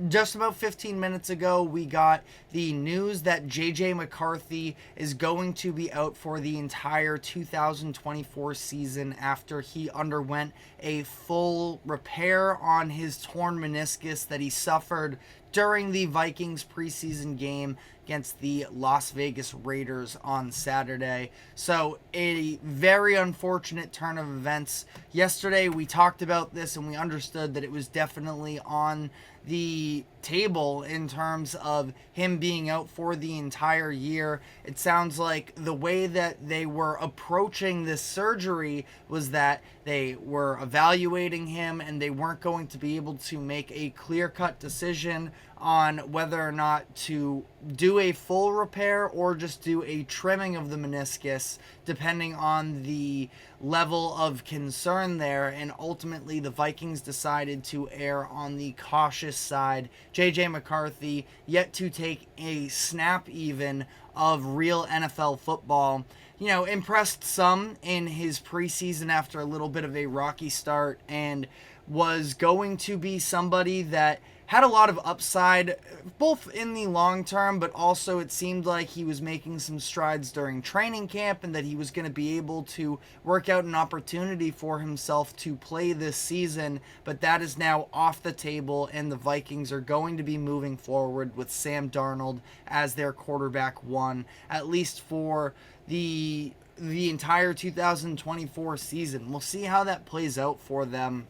just about 15 minutes ago, we got the news that JJ McCarthy is going to be out for the entire 2024 season after he underwent a full repair on his torn meniscus that he suffered during the Vikings preseason game against the Las Vegas Raiders on Saturday. So a very unfortunate turn of events. Yesterday we talked about this and we understood that it was definitely on the table in terms of him being out for the entire year. It sounds like the way that they were approaching this surgery was that they were evaluating him and they weren't going to be able to make a clear-cut decision on whether or not to do a full repair or just do a trimming of the meniscus, depending on the level of concern there. And ultimately, the Vikings decided to err on the cautious side. JJ McCarthy yet to take a snap even of real NFL football. Impressed some in his preseason after a little bit of a rocky start, and was going to be somebody that had a lot of upside, both in the long term, but also it seemed like he was making some strides during training camp and that he was going to be able to work out an opportunity for himself to play this season. But that is now off the table, and the Vikings are going to be moving forward with Sam Darnold as their quarterback one, at least for the entire 2024 season. We'll see how that plays out for them.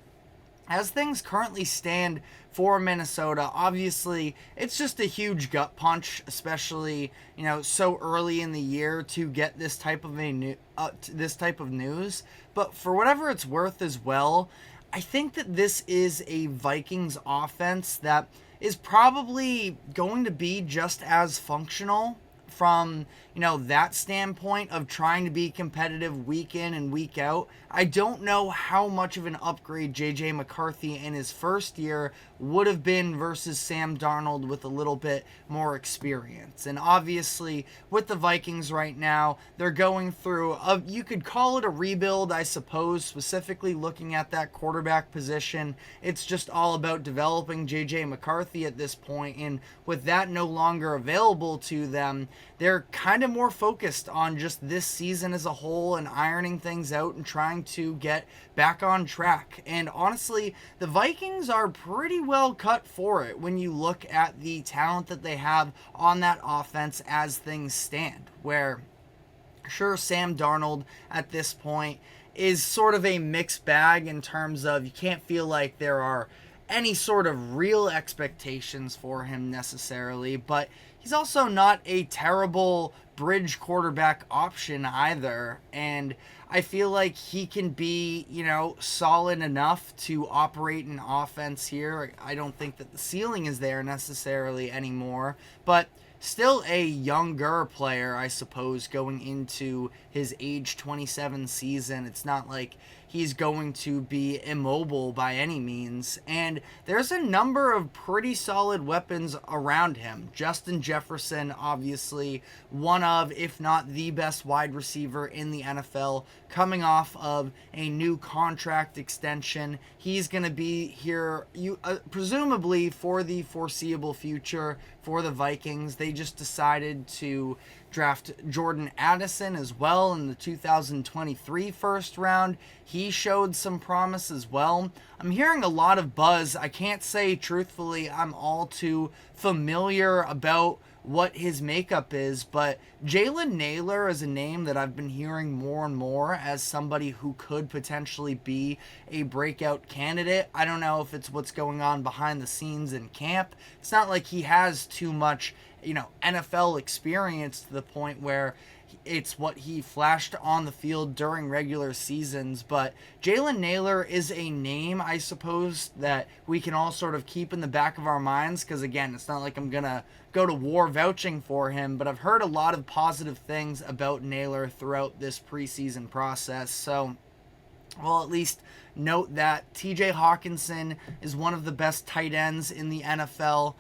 As things currently stand for Minnesota, obviously it's just a huge gut punch, especially so early in the year to get this type of news. But for whatever it's worth as well, I think that this is a Vikings offense that is probably going to be just as functional from that standpoint of trying to be competitive week in and week out. I don't know how much of an upgrade JJ McCarthy in his first year would have been versus Sam Darnold with a little bit more experience. And obviously with the Vikings right now, they're going through you could call it a rebuild, I suppose, specifically looking at that quarterback position. It's just all about developing JJ McCarthy at this point, and with that no longer available to them, they're kind of more focused on just this season as a whole and ironing things out and trying to get back on track. And honestly, the Vikings are pretty well cut for it when you look at the talent that they have on that offense as things stand, where sure, Sam Darnold at this point is sort of a mixed bag in terms of you can't feel like there are any sort of real expectations for him necessarily, but he's also not a terrible bridge quarterback option either, and I feel like he can be, solid enough to operate an offense here. I don't think that the ceiling is there necessarily anymore, but still a younger player, I suppose, going into his age 27 season. It's not like he's going to be immobile by any means. And there's a number of pretty solid weapons around him. Justin Jefferson, obviously, one of, if not the best wide receiver in the NFL, coming off of a new contract extension. He's going to be here, presumably, for the foreseeable future for the Vikings. They just decided to draft Jordan Addison as well in the 2023 first round. He showed some promise as well. I'm hearing a lot of buzz. I can't say truthfully I'm all too familiar about what his makeup is, but Jalen Naylor is a name that I've been hearing more and more as somebody who could potentially be a breakout candidate. I don't know if it's what's going on behind the scenes in camp. It's not like he has too much NFL experience to the point where it's what he flashed on the field during regular seasons. But Jalen Naylor is a name, I suppose, that we can all sort of keep in the back of our minds, because again, it's not like I'm gonna go to war vouching for him, but I've heard a lot of positive things about Naylor throughout this preseason process. So we'll at least note that TJ Hawkinson is one of the best tight ends in the NFL,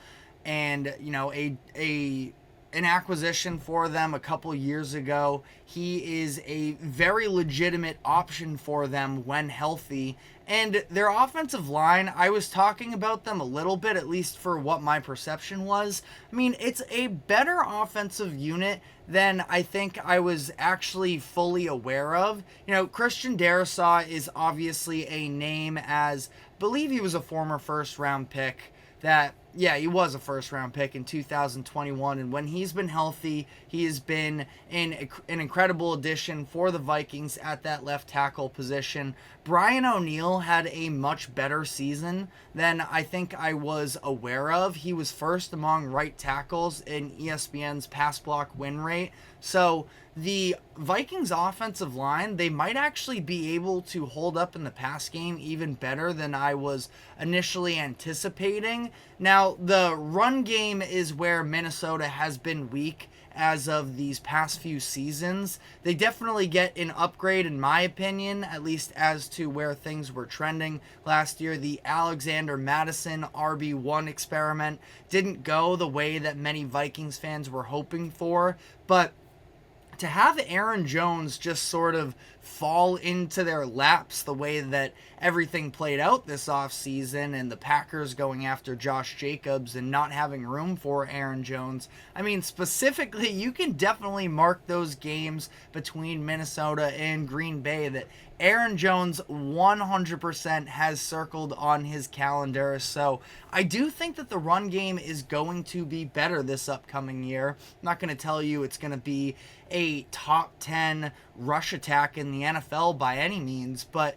and a an acquisition for them a couple years ago. He is a very legitimate option for them when healthy. And their offensive line, I was talking about them a little bit, at least for what my perception was. I mean, it's a better offensive unit than I think I was actually fully aware of. You know, Christian Darrisaw is obviously a name, as I believe he was a former first round pick. He was a first round pick in 2021, and when he's been healthy, he has been an incredible addition for the Vikings at that left tackle position. Brian O'Neill had a much better season than I think I was aware of. He was first among right tackles in ESPN's pass block win rate. So the Vikings offensive line, they might actually be able to hold up in the pass game even better than I was initially anticipating. Now, the run game is where Minnesota has been weak as of these past few seasons. They definitely get an upgrade, in my opinion, at least as to where things were trending last year. The Alexander Madison RB1 experiment didn't go the way that many Vikings fans were hoping for, but to have Aaron Jones just sort of fall into their laps the way that everything played out this offseason, and the Packers going after Josh Jacobs and not having room for Aaron Jones, I mean, specifically, you can definitely mark those games between Minnesota and Green Bay that Aaron Jones 100% has circled on his calendar. So I do think that the run game is going to be better this upcoming year. I'm not going to tell you it's going to be a top 10 rush attack in the NFL by any means, but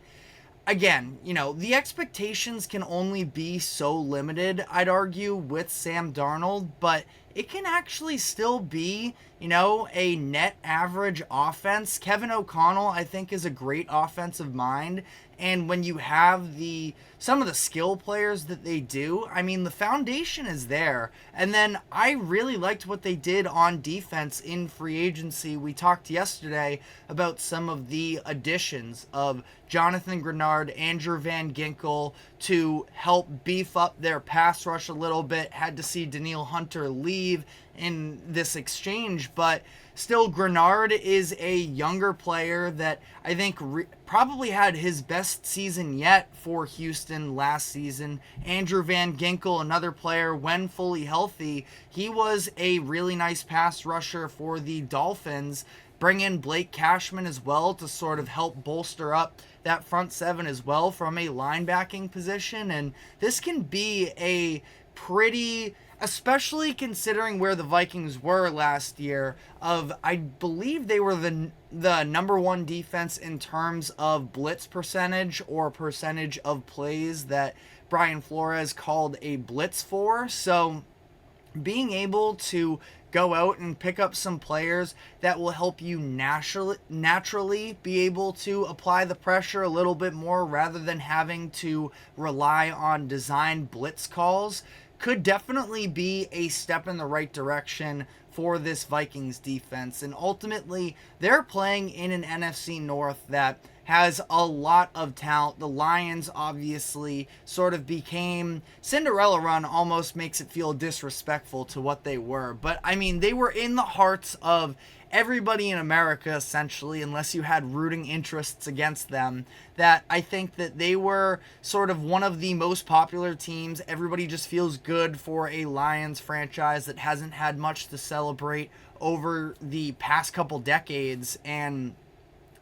again, you know, the expectations can only be so limited, I'd argue, with Sam Darnold, but it can actually still be, you know, a net average offense. Kevin O'Connell, I think, is a great offensive mind, and when you have some of the skill players that they do, I mean, the foundation is there. And then I really liked what they did on defense in free agency. We talked yesterday about some of the additions of Jonathan Grenard, Andrew Van Ginkel to help beef up their pass rush a little bit. Had to see Danielle Hunter leave in this exchange, but still, Grenard is a younger player that I think probably had his best season yet for Houston last season. Andrew Van Ginkel, another player, when fully healthy, he was a really nice pass rusher for the Dolphins. Bring in Blake Cashman as well to sort of help bolster up that front seven as well from a linebacking position. And this can be a pretty, especially considering where the Vikings were last year, I believe they were the number one defense in terms of blitz percentage, or percentage of plays that Brian Flores called a blitz for. So being able to go out and pick up some players that will help you naturally be able to apply the pressure a little bit more rather than having to rely on design blitz calls could definitely be a step in the right direction for this Vikings defense. And ultimately, they're playing in an NFC North that has a lot of talent. The Lions obviously sort of became Cinderella run, almost makes it feel disrespectful to what they were. But I mean, they were in the hearts of everybody in America, essentially, unless you had rooting interests against them, that I think that they were sort of one of the most popular teams. Everybody just feels good for a Lions franchise that hasn't had much to celebrate over the past couple decades, and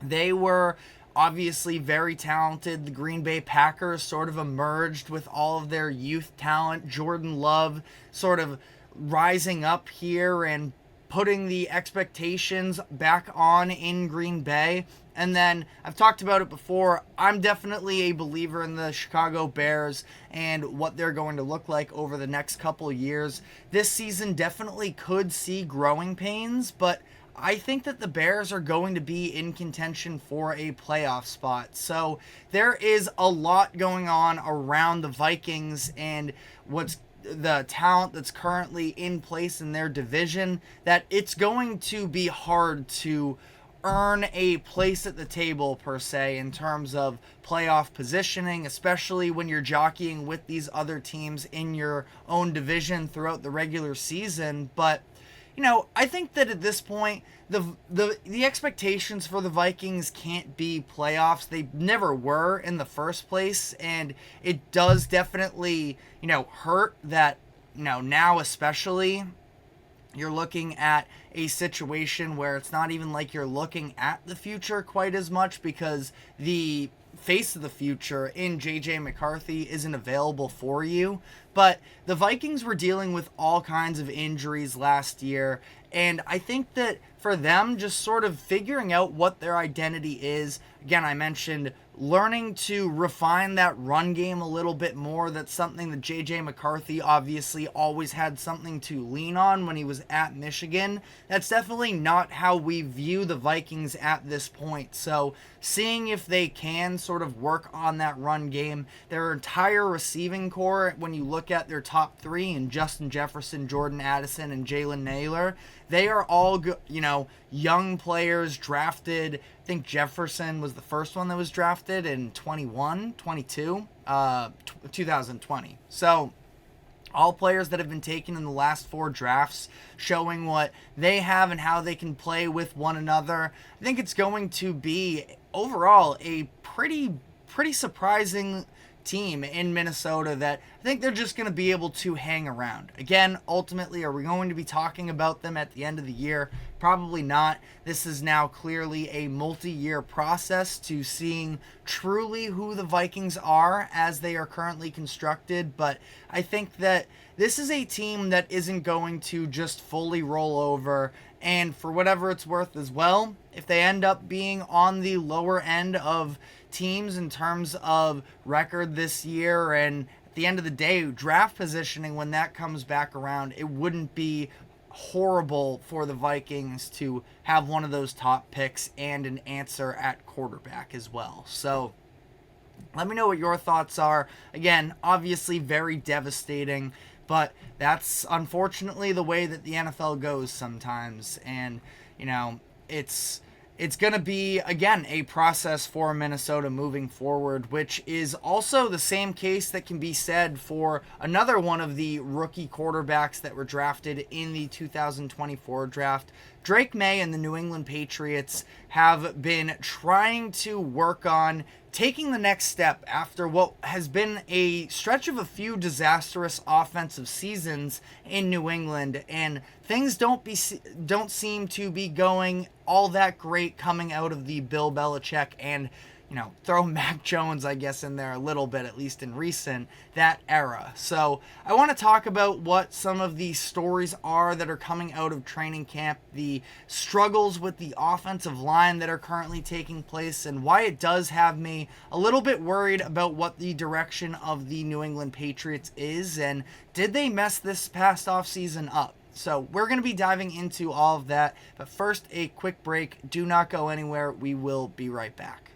they were obviously very talented. The Green Bay Packers sort of emerged with all of their youth talent. Jordan Love sort of rising up here and putting the expectations back on in Green Bay. And then, I've talked about it before, I'm definitely a believer in the Chicago Bears and what they're going to look like over the next couple years. This season definitely could see growing pains, but I think that the Bears are going to be in contention for a playoff spot. So there is a lot going on around the Vikings and the talent that's currently in place in their division, that it's going to be hard to earn a place at the table, per se, in terms of playoff positioning, especially when you're jockeying with these other teams in your own division throughout the regular season. But I think that at this point, the expectations for the Vikings can't be playoffs. They never were in the first place, and it does definitely, hurt that, now especially you're looking at a situation where it's not even like you're looking at the future quite as much because the face of the future in JJ McCarthy isn't available for you. But the Vikings were dealing with all kinds of injuries last year, and I think that for them, just sort of figuring out what their identity is, again, I mentioned learning to refine that run game a little bit more. That's something that JJ McCarthy obviously always had something to lean on when he was at Michigan. That's definitely not how we view the Vikings at this point. So seeing if they can sort of work on that run game, their entire receiving core, when you look at their top three in Justin Jefferson, Jordan Addison, and Jalen Naylor, they are all, young players drafted. I think Jefferson was the first one that was drafted in 2020. So all players that have been taken in the last 4 drafts, showing what they have and how they can play with one another. I think it's going to be overall a pretty surprising team in Minnesota that I think they're just going to be able to hang around. Again, ultimately, are we going to be talking about them at the end of the year? Probably not. This is now clearly a multi-year process to seeing truly who the Vikings are as they are currently constructed, but I think that this is a team that isn't going to just fully roll over, and for whatever it's worth as well, if they end up being on the lower end of teams in terms of record this year, and at the end of the day, draft positioning, when that comes back around, it wouldn't be horrible for the Vikings to have one of those top picks and an answer at quarterback as well. So let me know what your thoughts are. Again, obviously very devastating, but that's unfortunately the way that the NFL goes sometimes. And, it's going to be, again, a process for Minnesota moving forward, which is also the same case that can be said for another one of the rookie quarterbacks that were drafted in the 2024 draft. Drake May and the New England Patriots have been trying to work on taking the next step after what has been a stretch of a few disastrous offensive seasons in New England, and things don't seem to be going all that great coming out of the Bill Belichick and throw Mac Jones, I guess, in there a little bit, at least in that era. So I want to talk about what some of the stories are that are coming out of training camp, the struggles with the offensive line that are currently taking place, and why it does have me a little bit worried about what the direction of the New England Patriots is, and did they mess this past offseason up? So we're going to be diving into all of that, but first, a quick break. Do not go anywhere. We will be right back.